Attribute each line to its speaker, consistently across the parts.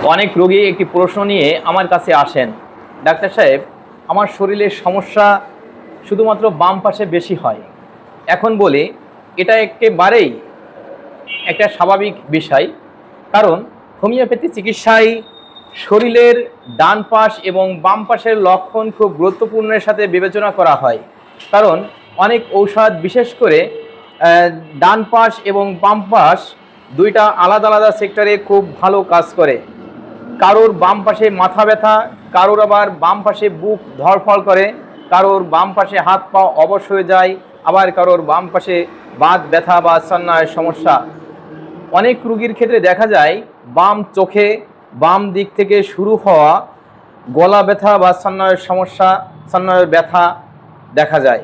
Speaker 1: অনেক রোগী একটি প্রশ্ন নিয়ে আমার কাছে আসেন, ডাক্তার সাহেব, আমার শরীরের সমস্যা শুধুমাত্র বাম পাশে বেশি হয়। এখন বলি, এটা একেবারেই একটা স্বাভাবিক বিষয়। কারণ হোমিওপ্যাথি চিকিৎসায় শরীরের ডান পাশ এবং বাম পাশের লক্ষণ খুব গুরুত্বপূর্ণের সাথে বিবেচনা করা হয়। কারণ অনেক ঔষধ, বিশেষ করে ডান পাশ এবং বাম পাশ দুইটা আলাদা আলাদা সেক্টরে খুব ভালো কাজ করে। কারোর বাম পাশে মাথা ব্যথা, কারোর আবার বাম পাশে বুক ধড়ফড় করে, কারোর বাম পাশে হাত পা অবশ হয়ে যায়, আবার কারোর বাম পাশে বাত ব্যথা বা স্নায়ুর সমস্যা। অনেক রোগীর ক্ষেত্রে দেখা যায় বাম চোখে বাম দিক থেকে শুরু হওয়া গলা ব্যথা বা স্নায়ুর সমস্যা, স্নায়ুর ব্যথা দেখা যায়।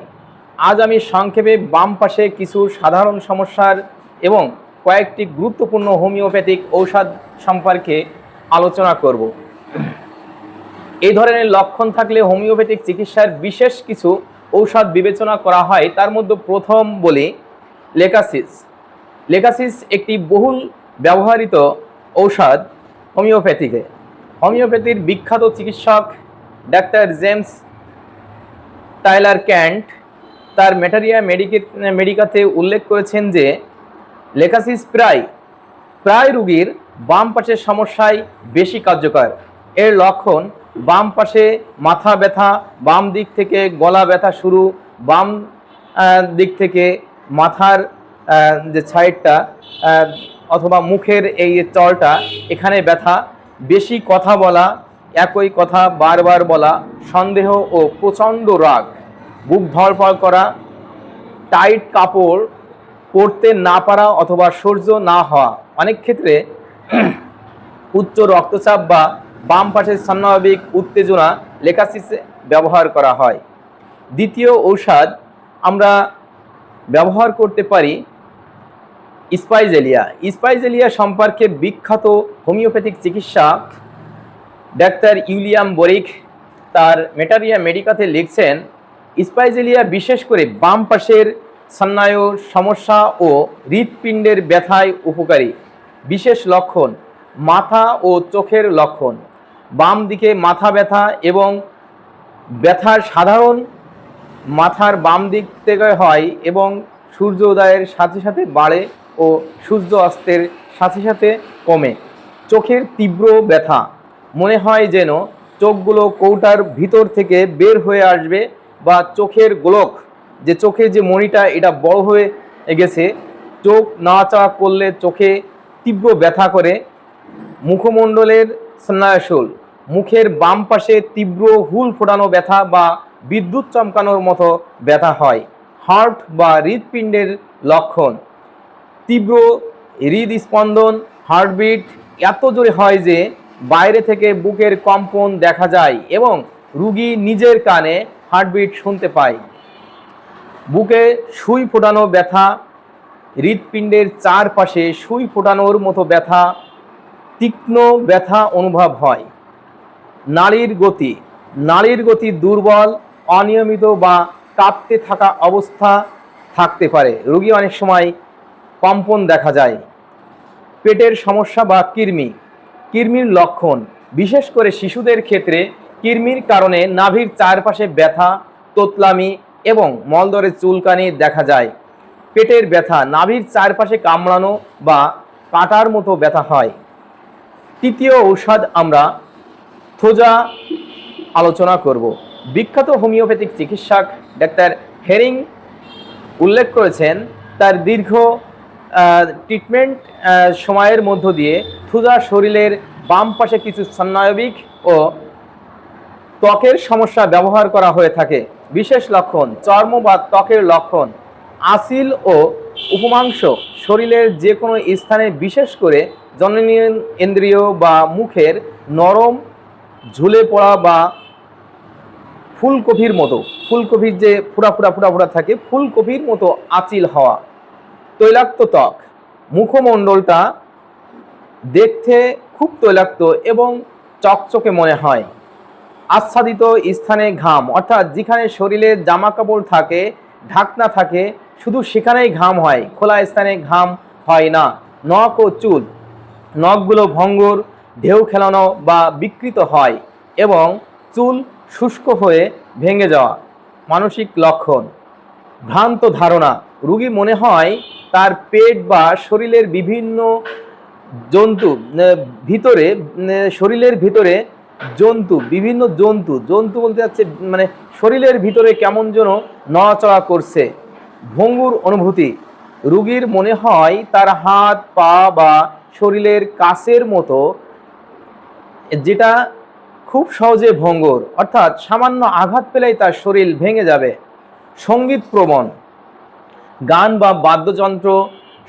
Speaker 1: আজ আমি সংক্ষেপে বাম পাশে কিছু সাধারণ সমস্যার এবং কয়েকটি গুরুত্বপূর্ণ হোমিওপ্যাথিক ঔষধ সম্পর্কে আলোচনা করব। এই ধরনের লক্ষণ থাকলে হোমিওপ্যাথিক চিকিৎসার বিশেষ কিছু ঔষধ বিবেচনা করা হয়। তার মধ্যে প্রথম বলি লেকাসিস। লেকাসিস একটি বহুল ব্যবহৃত ঔষধ হোমিওপ্যাথিতে। হোমিওপ্যাথির বিখ্যাত চিকিৎসক ডাক্তার জেমস টাইলার ক্যান্ট তার ম্যাটেরিয়া মেডিকাতে উল্লেখ করেছেন যে লেকাসিস প্রায় রোগীর বাম পাশের সমস্যায় বেশি কার্যকর। এর লক্ষণ বাম পাশে মাথা ব্যথা, বাম দিক থেকে গলা ব্যথা শুরু, বাম দিক থেকে মাথার যে সাইডটা অথবা মুখের এই চলটা, এখানে ব্যথা, বেশি কথা বলা, একই কথা বারবার বলা, সন্দেহ ও প্রচণ্ড রাগ, বুক ধড়ফড় করা, টাইট কাপড় পরতে না পারা অথবা সহ্য না হওয়া। অনেক ক্ষেত্রে উচ্চ রক্তচাপ বা বাম পাশের স্নায়বিক উত্তেজনা লেকাসিসে ব্যবহার করা হয়। দ্বিতীয় ঔষধ আমরা ব্যবহার করতে পারি স্পাইজেলিয়া। স্পাইজেলিয়া সম্পর্কে বিখ্যাত হোমিওপ্যাথিক চিকিৎসক ডাক্তার উইলিয়াম বরিক তার ম্যাটেরিয়া মেডিকাতে লিখছেন, স্পাইজেলিয়া বিশেষ করে বাম পাশের স্নায়ুর সমস্যা ও হৃৎপিণ্ডের ব্যথায় উপকারী। বিশেষ লক্ষণ মাথা ও চোখের লক্ষণ। বাম দিকে মাথা ব্যথা এবং ব্যথার সাধারণ মাথার বাম দিক থেকে হয় এবং সূর্য উদয়ের সাথে সাথে বাড়ে ও সূর্য অস্তের সাথে সাথে কমে। চোখের তীব্র ব্যথা, মনে হয় যেন চোখগুলো কৌটার ভিতর থেকে বের হয়ে আসবে, বা চোখের গোলক, যে চোখের যে মণিটা, এটা বড় হয়ে গেছে। চোখ নাড়াচাড়া করলে চোখে তীব্র ব্যথা করে। মুখমণ্ডলের স্নায়ুশূল, মুখের বাম পাশে তীব্র হুল ফোটানো ব্যথা বা বিদ্যুৎ চমকানোর মতো ব্যথা হয়। হার্ট বা হৃৎপিণ্ডের লক্ষণ তীব্র হৃদস্পন্দন, হার্টবিট এত জোরে হয় যে বাইরে থেকে বুকের কম্পন দেখা যায় এবং রোগী নিজের কানে হার্টবিট শুনতে পায়। বুকে সুই ফোটানো ব্যথা, হৃৎপিণ্ডের চারপাশে সুই ফোটানোর মতো ব্যথা, তীক্ষ্ণ ব্যথা অনুভব হয়। নাড়ির গতি দুর্বল, অনিয়মিত বা কাঁপতে থাকা অবস্থা থাকতে পারে। রোগী অনেক সময় কম্পন দেখা যায়। পেটের সমস্যা বা কৃমির লক্ষণ, বিশেষ করে শিশুদের ক্ষেত্রে কৃমির কারণে নাভির চারপাশে ব্যথা, তোতলামি এবং মলদ্বারে চুলকানি দেখা যায়। পেটের ব্যথা, নাভির চারপাশে কামড়ানো বা কাটার মতো ব্যথা হয়। তৃতীয় ঔষধ আমরা থোজা আলোচনা করব। বিখ্যাত হোমিওপ্যাথিক চিকিৎসক ডাক্তার হেরিং উল্লেখ করেছেন, তার দীর্ঘ ট্রিটমেন্ট সময়ের মধ্য দিয়ে থোজা শরীরের বাম পাশে কিছু স্নায়বিক ও ত্বকের সমস্যা ব্যবহার করা হয়ে থাকে। বিশেষ লক্ষণ চর্ম বা ত্বকের লক্ষণ, আসিল ও উপমাংশ শরীরের যে কোনো স্থানে, বিশেষ করে জননেন্দ্রিয় বা মুখের নরম ঝুলে পড়া বা ফুলকপির যে ফুটা থাকে, ফুলকপির মতো আঁচিল হওয়া। তৈলাক্ত ত্বক, মুখমণ্ডলটা দেখতে খুব তৈলাক্ত এবং চকচকে মনে হয়। আচ্ছাদিত স্থানে ঘাম, অর্থাৎ যেখানে শরীরের জামা কাপড় থাকে, ঢাকনা থাকে, শুধু সেখানেই ঘাম হয়, খোলা স্থানে ঘাম হয় না। নখ ও চুল, নখগুলো ভঙ্গুর, ঢেউ খেলানো বা বিকৃত হয় এবং চুল শুষ্ক হয়ে ভেঙে যাওয়া। মানসিক লক্ষণ: ভ্রান্ত ধারণা, রোগী মনে হয় তার পেট বা শরীরের বিভিন্ন জন্তু ভিতরে শরীরের ভিতরে বিভিন্ন জন্তু বলতে যাচ্ছে মানে শরীরের ভিতরে কেমন যেন নড়াচড়া করছে। ভঙ্গুর অনুভূতি, রোগীর মনে হয় তার হাত পা বা শরীরের কাছের মতো, যেটা খুব সহজে ভঙ্গুর, অর্থাৎ সামান্য আঘাত পেলেই তার শরীর ভেঙে যাবে। সঙ্গীত প্রবণ, গান বা বাদ্যযন্ত্র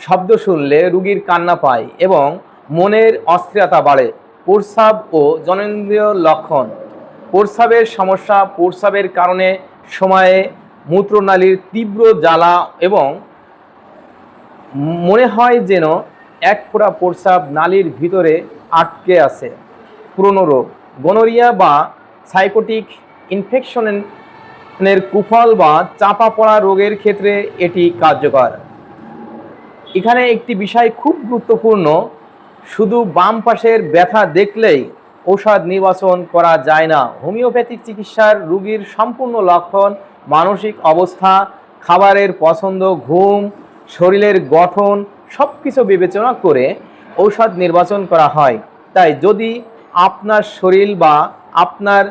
Speaker 1: শব্দ শুনলে রোগীর কান্না পায় এবং মনের অস্থিরতা বাড়ে। প্রস্রাব ও জননেন্দ্রিয় লক্ষণ: প্রস্রাবের সমস্যা, প্রস্রাবের কারণে সময়ে মূত্রনালীর তীব্র জ্বালা এবং মনে হয় যেন এক ফোঁটা প্রস্রাব নালীর ভিতরে আটকে আছে। পুরনো রোগ, গনোরিয়া বা সাইকোটিক ইনফেকশনের কুফল বা চাপা পড়া রোগের ক্ষেত্রে এটি কার্যকর। এখানে একটি বিষয় খুব গুরুত্বপূর্ণ, শুধু বাম পাশের ব্যথা দেখলেই ঔষধ নির্বাচন করা যায় না। হোমিওপ্যাথিক চিকিৎসার রোগীর সম্পূর্ণ লক্ষণ, মানসিক অবস্থা, খাবারের পছন্দ, ঘুম, শরীরের গঠন সব কিছু বিবেচনা করে ঔষধ নির্বাচন করা হয়। তাই যদি আপনার শরীর বা আপনার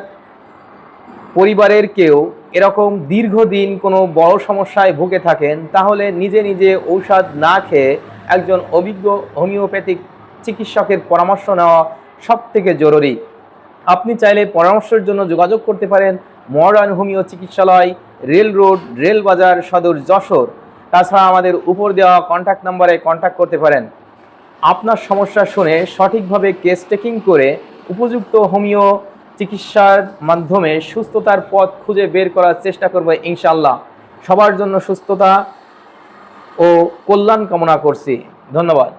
Speaker 1: পরিবারের কেউ এরকম দীর্ঘদিন কোনো বড় সমস্যায় ভুগে থাকেন, তাহলে নিজে নিজে ঔষধ না খেয়ে একজন অভিজ্ঞ হোমিওপ্যাথিক চিকিৎসকের পরামর্শ নেওয়া সবথেকে জরুরি। আপনি চাইলে পরামর্শের জন্য যোগাযোগ করতে পারেন মডার্ন হোমিও চিকিৎসালয়, রেল রোড, রেল বাজার, সদর, যশোর। তাছাড়া আমাদের উপর দেওয়া কন্ট্যাক্ট নাম্বারে কন্ট্যাক্ট করতে পারেন। আপনার সমস্যা শুনে সঠিকভাবে কেস টেকিং করে উপযুক্ত হোমিও চিকিৎসার মাধ্যমে সুস্থতার পথ খুঁজে বের করার চেষ্টা করব ইনশাআল্লাহ। সবার জন্য সুস্থতা ও কল্যাণ কামনা করছি। ধন্যবাদ।